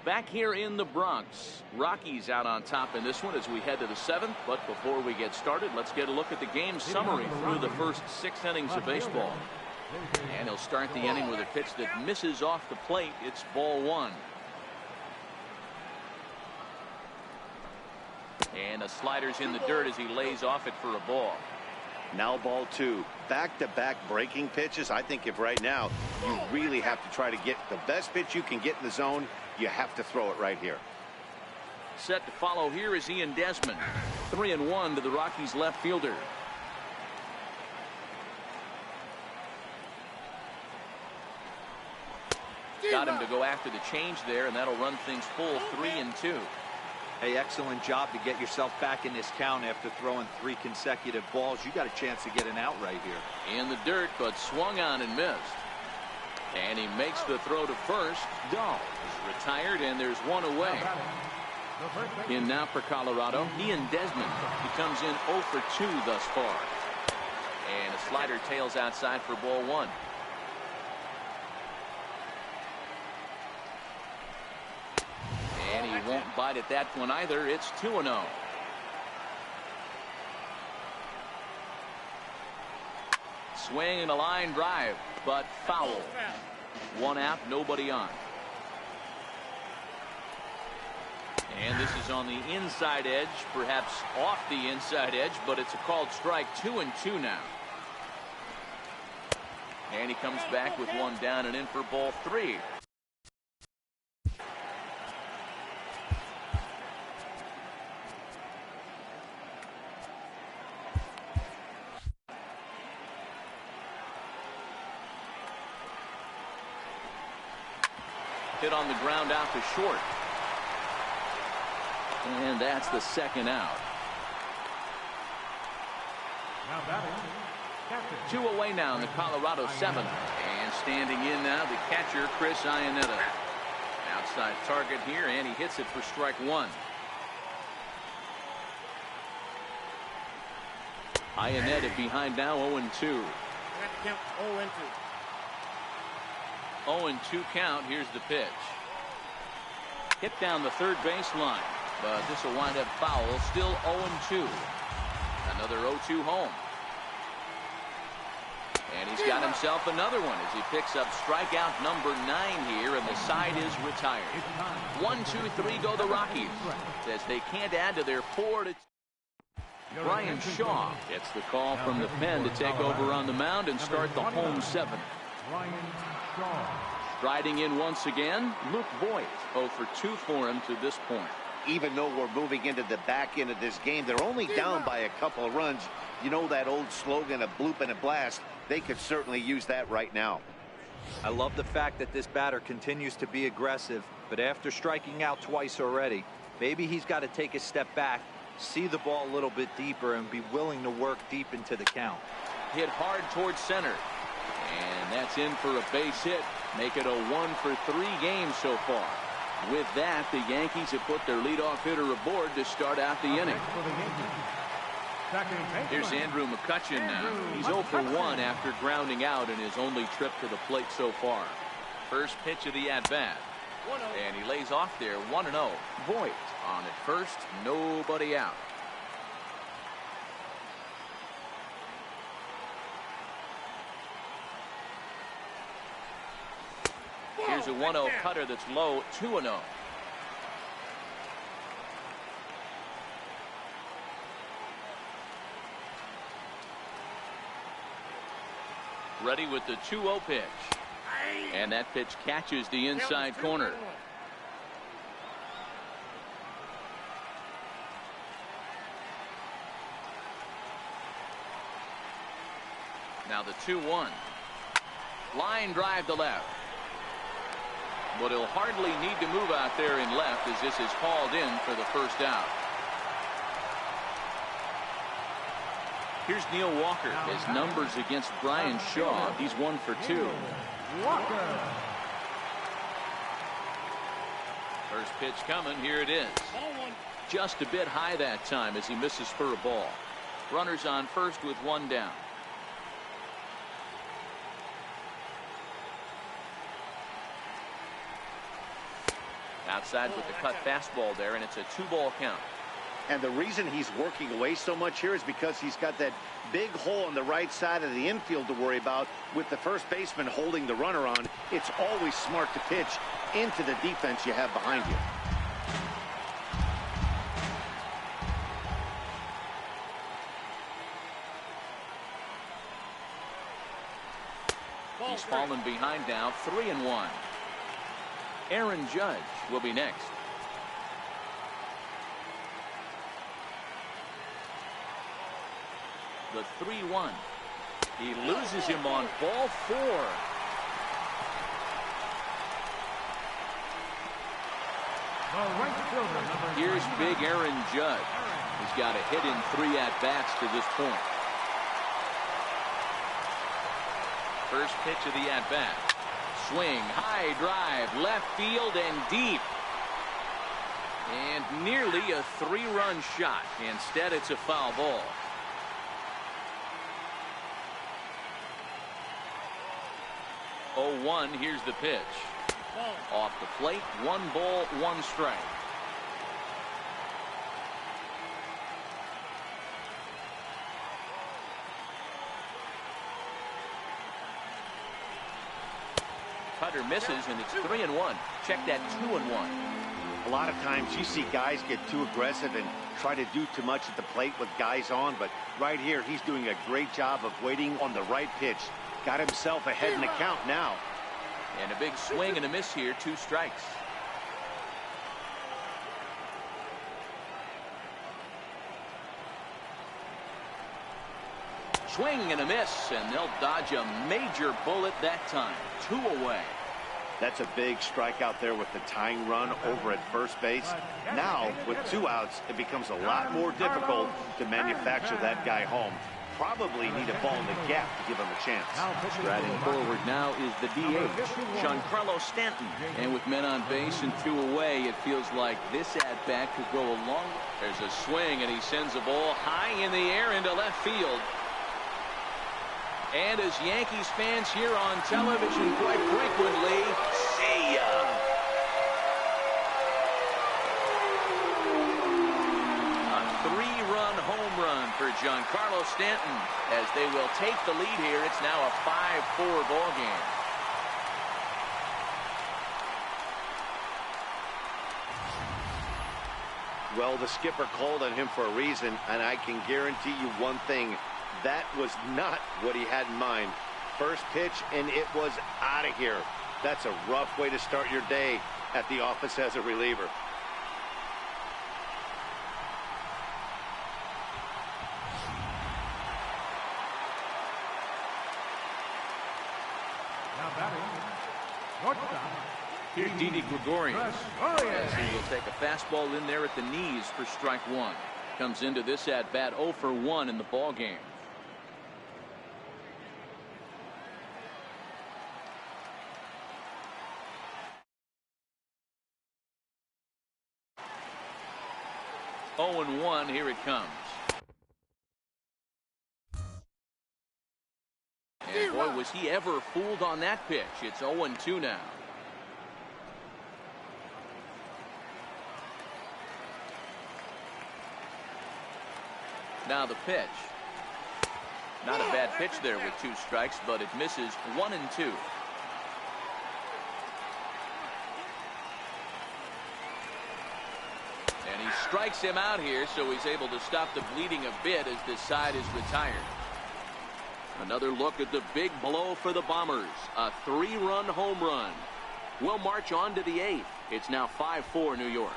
Back here in the Bronx, Rockies out on top in this one as we head to the 7th. But before we get started, let's get a look at the game summary through the first 6 innings of baseball. And he'll start the inning with a pitch that misses off the plate. It's ball 1. And the slider's in the dirt as he lays off it for a ball. Now ball 2. Back-to-back breaking pitches. I think if right now you really have to try to get the best pitch you can get in the zone, you have to throw it right here. Set to follow here is Ian Desmond. 3-1 to the Rockies left fielder. Got him to go after the change there, and that'll run things full 3-2. Hey, excellent job to get yourself back in this count after throwing 3 consecutive balls. You got a chance to get an out right here. In the dirt, but swung on and missed. And he makes the throw to first. Dahl is retired, and there's 1 away. In now for Colorado, Ian Desmond. He comes in 0 for 2 thus far. And a slider tails outside for ball 1. And he won't bite at that one either. It's 2-0. Swing and a line drive, but foul. 1 out, nobody on. And this is on the inside edge, perhaps off the inside edge, but it's a called strike. 2-2 now. And he comes back with 1 down and in for ball 3. Hit on the ground out to short. And that's the 2nd out. 2 away now in the Colorado 7th. And standing in now, the catcher, Chris Iannetta. Outside target here, and he hits it for strike 1. Ionetta behind now, 0-2. Count 0-2. 0-2 count. Here's the pitch. Hit down the third baseline, but this will wind up foul. Still 0-2. Another 0-2 home. And he's got himself another one as he picks up strikeout number 9 here, and the side is retired. 1-2-3 go the Rockies as they can't add to their 4-2. Brian Shaw gets the call from the pen to take over on the mound and start the home 7th. Striding in once again, Luke Voigt. 0-for-2 for him to this point. Even though we're moving into the back end of this game, they're only down by a couple of runs. You know that old slogan, a bloop and a blast. They could certainly use that right now. I love the fact that this batter continues to be aggressive, but after striking out twice already, maybe he's got to take a step back, see the ball a little bit deeper, and be willing to work deep into the count. Hit hard towards center. And that's in for a base hit. Make it a 1-for-3 game so far. With that, the Yankees have put their leadoff hitter aboard to start out the inning. Here's Andrew McCutchen now. He's 0-for-1 after grounding out in his only trip to the plate so far. First pitch of the at-bat. And he lays off there, 1-0. Voigt on at first, nobody out. Here's a 1-0 cutter that's low, 2-0. Ready with the 2-0 pitch. And that pitch catches the inside corner. Now the 2-1. Line drive to left. But he'll hardly need to move out there in left as this is called in for the first out. Here's Neil Walker. His numbers against Brian Shaw. He's 1-for-2. Walker. First pitch coming. Here it is. Just a bit high that time as he misses for a ball. Runners on first with 1 down. Outside with the cut fastball there, and it's a 2-ball count. And the reason he's working away so much here is because he's got that big hole on the right side of the infield to worry about with the first baseman holding the runner on. It's always smart to pitch into the defense you have behind you. He's fallen behind now, 3-1. Aaron Judge will be next. The 3-1. He loses him on ball 4. Here's big Aaron Judge. He's got a hit in 3 at-bats to this point. First pitch of the at-bat. Swing, high drive, left field and deep. And nearly a 3-run shot. Instead, it's a foul ball. Oh, 1, here's the pitch. Off the plate, 1 ball, 1 strike. Cutter misses, and it's 3-1. Check that 2-1. A lot of times you see guys get too aggressive and try to do too much at the plate with guys on, but right here he's doing a great job of waiting on the right pitch. Got himself ahead in the count now. And a big swing and a miss here, 2 strikes. Swing and a miss, and they'll dodge a major bullet that time. 2 away. That's a big strikeout there with the tying run over at first base. Now, with 2 outs, it becomes a lot more difficult to manufacture that guy home. probably need a ball in the gap to give him a chance. Striding forward now is the DH, Giancarlo Stanton. And with men on base and 2 away, it feels like this at-bat could go a long way. There's a swing, and he sends a ball high in the air into left field. And as Yankees fans hear on television quite frequently, see ya! A 3-run home run for Giancarlo Stanton. As they will take the lead here, it's now a 5-4 ball game. Well, the skipper called on him for a reason, and I can guarantee you one thing. That was not what he had in mind. First pitch, and it was out of here. That's a rough way to start your day at the office as a reliever. Now batting, shortstop. Here's Didi Gregorius. As he will take a fastball in there at the knees for strike 1. Comes into this at-bat 0 for 1 in the ball game. Oh and 1, here it comes. And boy, was he ever fooled on that pitch. It's 0 and 2 now. Now the pitch. Not a bad pitch there with 2 strikes, but it misses 1 and 2. And he strikes him out here, so he's able to stop the bleeding a bit as this side is retired. Another look at the big blow for the Bombers. A 3-run home run. We'll march on to the 8th. It's now 5-4 New York.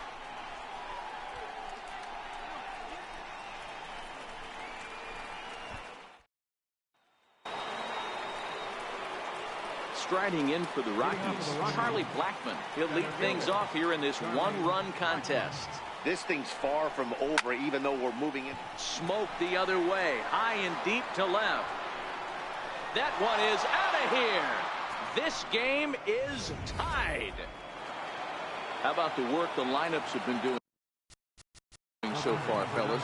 Striding in for the Rockies, Charlie Blackmon. He'll lead things off here in this 1-run contest. This thing's far from over, even though we're moving in. Smoke the other way, high and deep to left. That one is out of here. This game is tied. How about the work the lineups have been doing so far, fellas?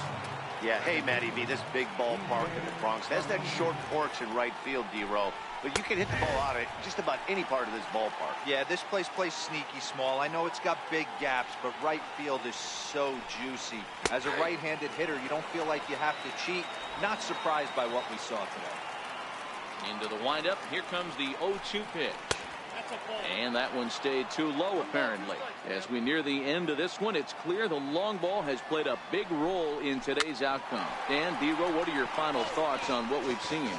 Yeah, hey, Matty V, this big ballpark in the Bronx has that short porch in right field, D-Row. But you can hit the ball out of just about any part of this ballpark. Yeah, this place plays sneaky small. I know it's got big gaps, but right field is so juicy. As a right-handed hitter, you don't feel like you have to cheat. Not surprised by what we saw today. Into the windup. Here comes the 0-2 pitch. And that one stayed too low, apparently. As we near the end of this one, it's clear the long ball has played a big role in today's outcome. Dan, D-Row, what are your final thoughts on what we've seen?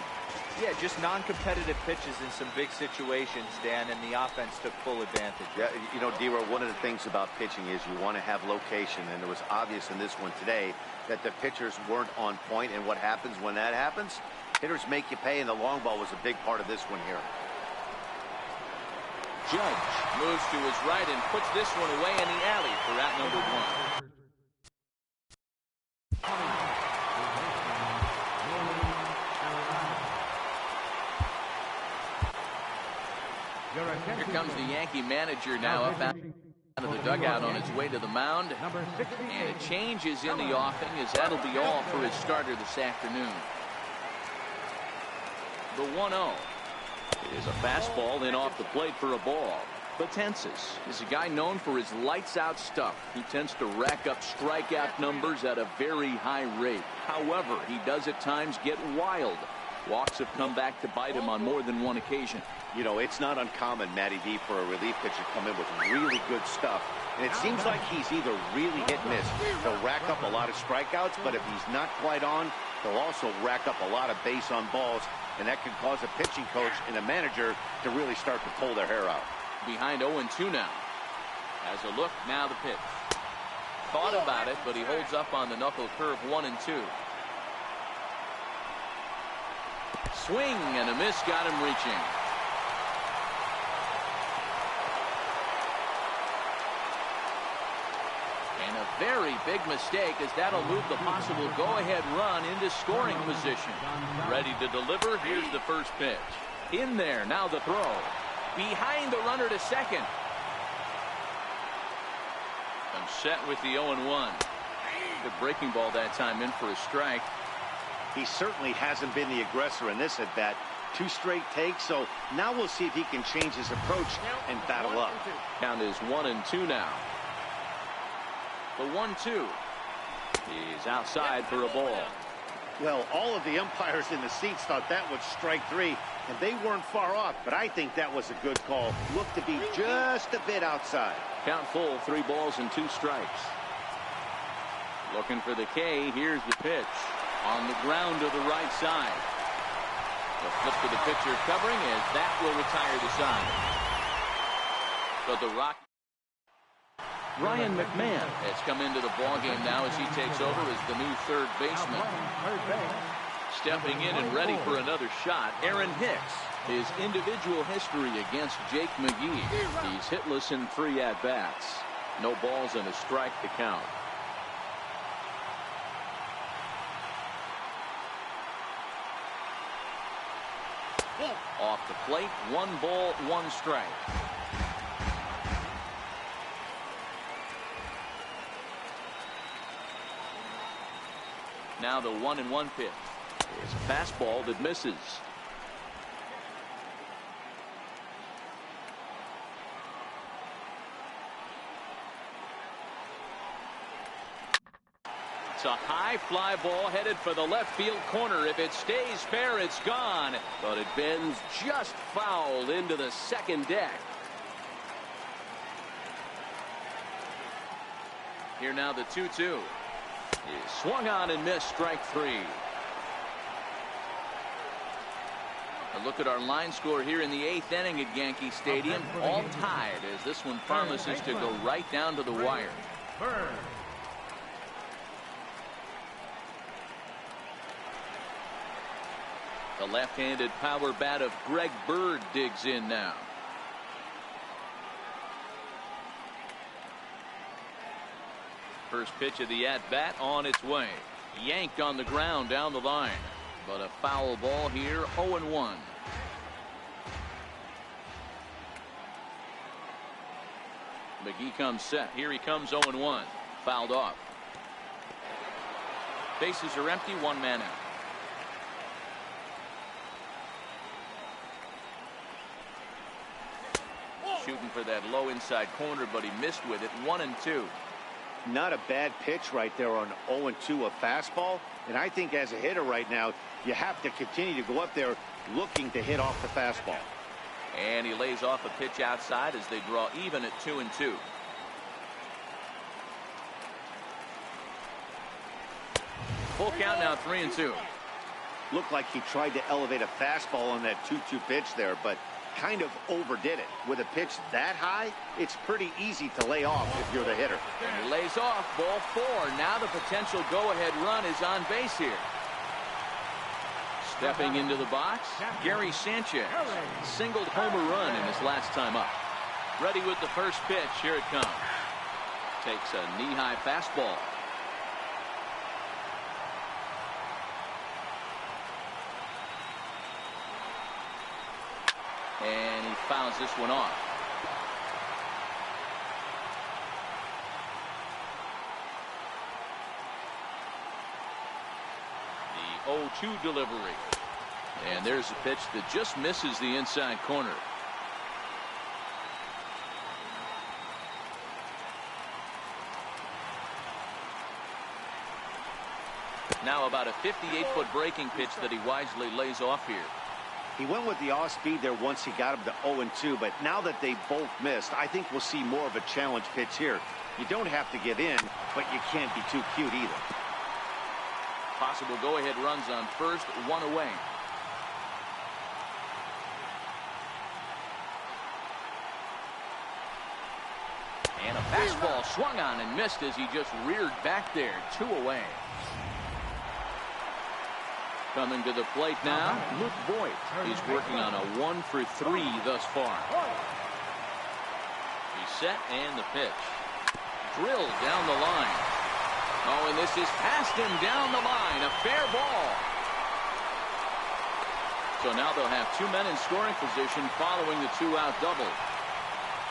Yeah, just non-competitive pitches in some big situations, Dan, and the offense took full advantage. Yeah, you know, D-Row, one of the things about pitching is you want to have location, and it was obvious in this one today that the pitchers weren't on point, and what happens when that happens? Hitters make you pay, and the long ball was a big part of this one here. Judge moves to his right and puts this one away in the alley for out number 1. Here comes the Yankee manager now up out of the dugout on his way to the mound. And a change is in the offing, as that'll be all for his starter this afternoon. The 1-0 is a fastball in off the plate for a ball. Betances is a guy known for his lights-out stuff. He tends to rack up strikeout numbers at a very high rate. However, he does at times get wild. Walks have come back to bite him on more than one occasion. You know, it's not uncommon, Matty D, for a relief pitcher to come in with really good stuff. And it seems like he's either really hit and miss. He'll rack up a lot of strikeouts, but if he's not quite on, he'll also rack up a lot of base on balls. And that can cause a pitching coach and a manager to really start to pull their hair out. Behind 0-2 now. As a look, now the pitch. Thought about it, but he holds up on the knuckle curve 1-2. Swing and a miss got him reaching. And a very big mistake, as that'll move the possible go-ahead run into scoring position. Ready to deliver. Here's the first pitch. In there. Now the throw. Behind the runner to second. I'm set with the 0-1. Good breaking ball that time, in for a strike. He certainly hasn't been the aggressor in this at bat. 2 straight takes, so now we'll see if he can change his approach and battle up. Count is 1-2 now. The 1-2. He's outside for a ball. Well, all of the umpires in the seats thought that was strike 3, and they weren't far off, but I think that was a good call. Looked to be just a bit outside. Count full, 3 balls and 2 strikes. Looking for the K. Here's the pitch. On the ground to the right side. The flip to the pitcher covering, as that will retire the side. So the Rock. Ryan McMahon has come into the ballgame now as he takes over as the new third baseman. Stepping in and ready for another shot, Aaron Hicks. His individual history against Jake McGee. He's hitless in 3 at-bats. No balls and a strike to count. Off the plate, 1 ball, 1 strike. Now the 1-1 pitch. It's a fastball that misses. It's a high fly ball headed for the left field corner. If it stays fair, it's gone. But it bends just foul into the second deck. Here now the 2-2. He swung on and missed, strike 3. A look at our line score here in the 8th inning at Yankee Stadium. All tied, as this one promises to go right down to the wire. The left-handed power bat of Greg Bird digs in now. First pitch of the at-bat on its way. Yanked on the ground down the line. But a foul ball here, 0-1. McGee comes set. Here he comes, 0-1. Fouled off. Bases are empty, 1 man out. Shooting for that low inside corner, but he missed with it. 1-2. Not a bad pitch right there on 0-2, a fastball. And I think as a hitter right now, you have to continue to go up there looking to hit off the fastball. And he lays off a pitch outside as they draw even at 2-2. Full count now, 3-2. Looked like he tried to elevate a fastball on that 2-2 pitch there, but kind of overdid it. With a pitch that high, it's pretty easy to lay off if you're the hitter. And he lays off, ball 4. Now the potential go-ahead run is on base here. Stepping into the box, Gary Sanchez. Singled homer run in his last time up. Ready with the first pitch. Here it comes. Takes a knee-high fastball. And he fouls this one off. The 0-2 delivery. And there's a pitch that just misses the inside corner. Now about a 58-foot breaking pitch that he wisely lays off here. He went with the off-speed there once he got him to 0-2, but now that they both missed, I think we'll see more of a challenge pitch here. You don't have to give in, but you can't be too cute either. Possible go-ahead runs on first, 1 away. And a fastball swung on and missed as he just reared back there, 2 away. Coming to the plate now, Luke Voigt. He's working on a 1 for 3 thus far. He's set and the pitch. Drilled down the line. Oh, and this is past him down the line. A fair ball. So now they'll have two men in scoring position following the two-out double.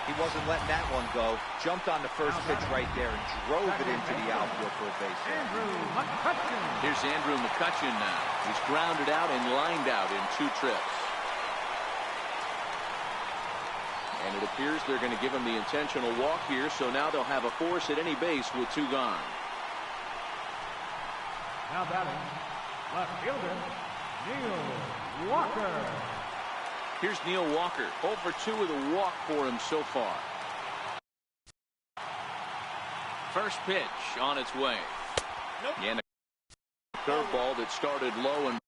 He wasn't letting that one go. Jumped on the first pitch right there and drove it into the outfield for a base hit. Here's Andrew McCutchen now. He's grounded out and lined out in two trips. And it appears they're going to give him the intentional walk here, so now they'll have a force at any base with two gone. Now batting, left fielder, Neil Walker. Here's Neil Walker. 0 for 2 with a walk for him so far. First pitch on its way. And a curveball that started low and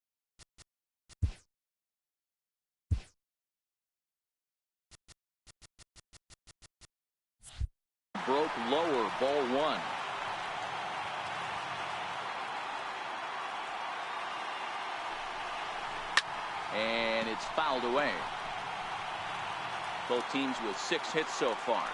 broke lower. Ball 1. And it's fouled away. Both teams with 6 hits so far.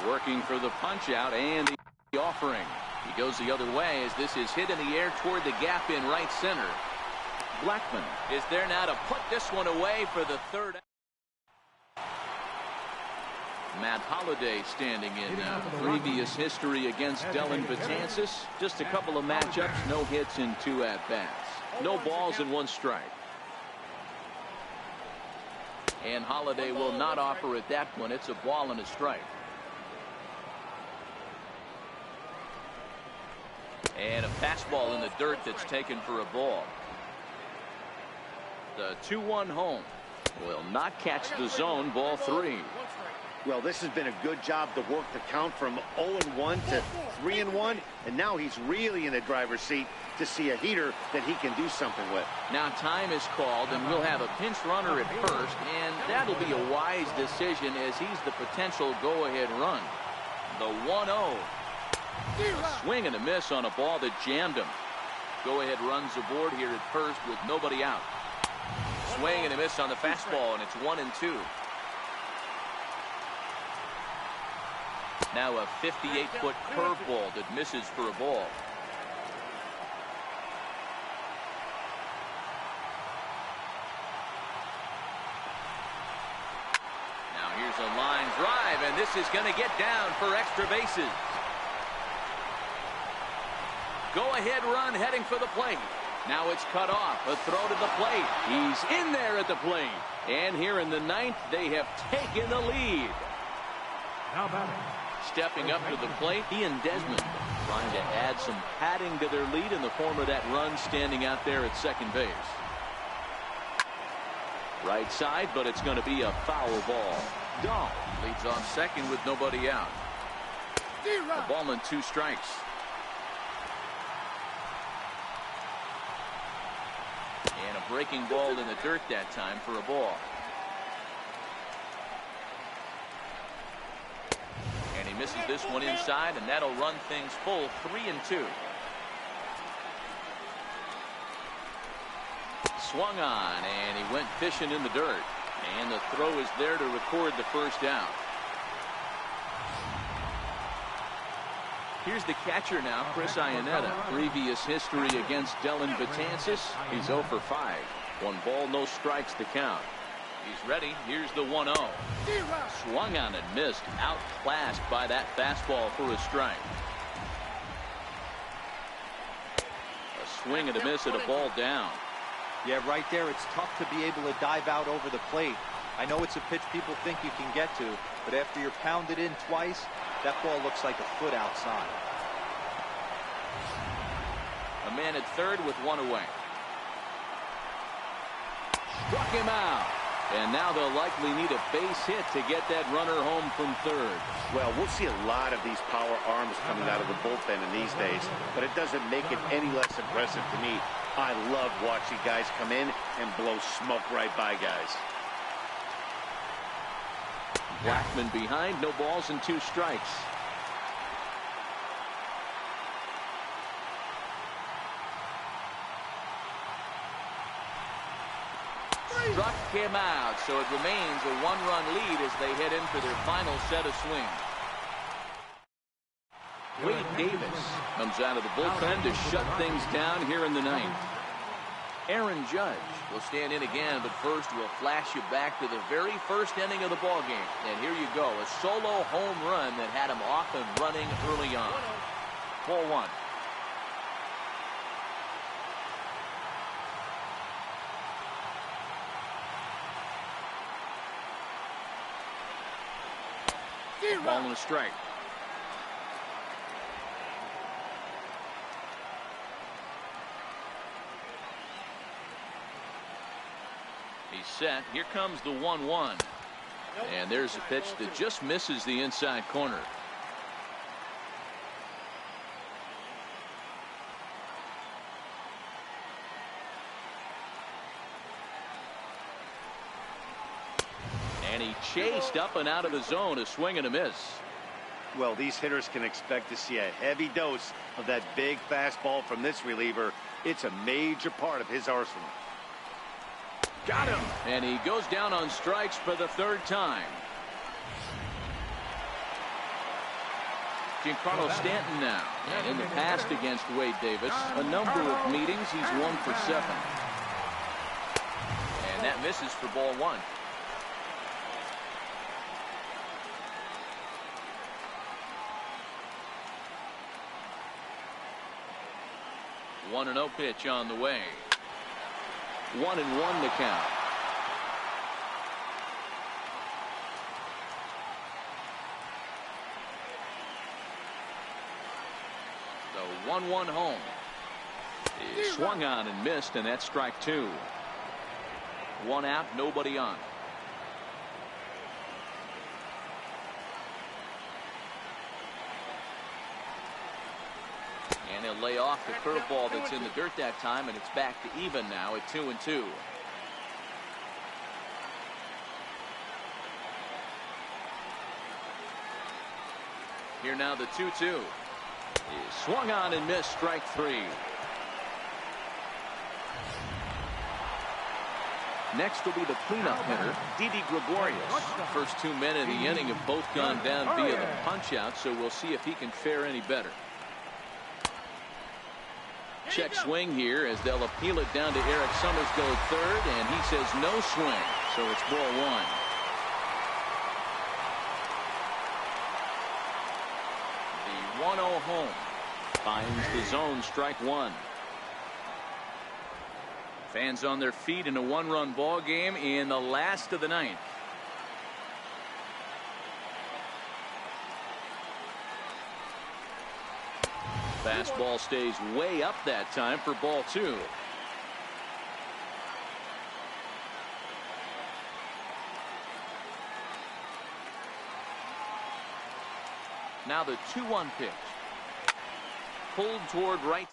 Working for the punch out and the offering. He goes the other way as this is hit in the air toward the gap in right center. Blackman is there now to put this one away for the third. Matt Holliday standing in now. Previous history against Dellin Betances. Just a couple of matchups, no hits in 2 at-bats. No balls and 1 strike. And Holliday will not offer at that one. It's a ball and a strike. And a fastball in the dirt that's taken for a ball. The 2-1 home will not catch the zone. Ball 3. Well, this has been a good job to work the count from 0-1 to 3-1, and now he's really in the driver's seat to see a heater that he can do something with. Now time is called, and we'll have a pinch runner at first, and that'll be a wise decision as he's the potential go-ahead run. The 1-0. A swing and a miss on a ball that jammed him. Go-ahead runs aboard here at first with nobody out. Swing and a miss on the fastball, and it's 1-2. Now a 58-foot curveball that misses for a ball. Now here's a line drive, and this is going to get down for extra bases. Go-ahead run heading for the plate. Now it's cut off. A throw to the plate. He's in there at the plate. And here in the 9th, they have taken the lead. Now batting. Stepping up to the plate, Ian Desmond trying to add some padding to their lead in the form of that run standing out there at second base. Right side, but it's going to be a foul ball. Dahl leads off second with nobody out. A ball and 2 strikes. And a breaking ball in the dirt that time for a ball. And he misses this one inside, and that'll run things full 3-2. Swung on, and he went fishing in the dirt. And the throw is there to record the first down. Here's the catcher now, Chris Iannetta. Previous history against Dellin Betances. He's 0 for 5. 1 ball, no strikes to count. He's ready. Here's the 1-0. Swung on and missed. Outclassed by that fastball for a strike. A swing and a miss at a ball down. Yeah, right there, it's tough to be able to dive out over the plate. I know it's a pitch people think you can get to, but after you're pounded in twice, that ball looks like a foot outside. A man at third with 1 away. Struck him out. And now they'll likely need a base hit to get that runner home from third. Well, we'll see a lot of these power arms coming out of the bullpen in these days, but it doesn't make it any less impressive to me. I love watching guys come in and blow smoke right by guys. Blackman behind, no balls and 2 strikes. struck him out, so it remains a one-run lead as they head in for their final set of swings. Wade Davis comes out of the bullpen to shut things down here in the ninth. Aaron Judge will stand in again, but first we'll flash you back to the very first inning of the ballgame. And here you go, a solo home run that had him off and running early on. Ball one. Ball and a strike. He's set. Here comes the 1-1. And there's a pitch that just misses the inside corner. And he chased up and out of the zone, a swing and a miss. Well, these hitters can expect to see a heavy dose of that big fastball from this reliever. It's a major part of his arsenal. Got him. And he goes down on strikes for the third time. Giancarlo Stanton now. And in the past against Wade Davis, a number of meetings, he's 1 for 7. And that misses for ball one. One and 0 pitch on the way. 1-1 to count. The 1-1 home. He swung on and missed, and that's strike two. One out, nobody on. And he'll lay off the curveball that's in the dirt that time, and it's back to even now at 2-2. Here now the 2-2. He swung on and missed, strike three. Next will be the cleanup hitter, Didi Gregorius. The first 2 men of the inning have both gone down via the punch-out, so we'll see if he can fare any better. Check swing here as they'll appeal it down to Eric Summersgill at third, and he says no swing, so it's ball one. The 1-0 home finds the zone, strike one. Fans on their feet in a one-run ball game in the last of the ninth. Fastball stays way up that time for ball two. Now the 2-1 pitch. Pulled toward right.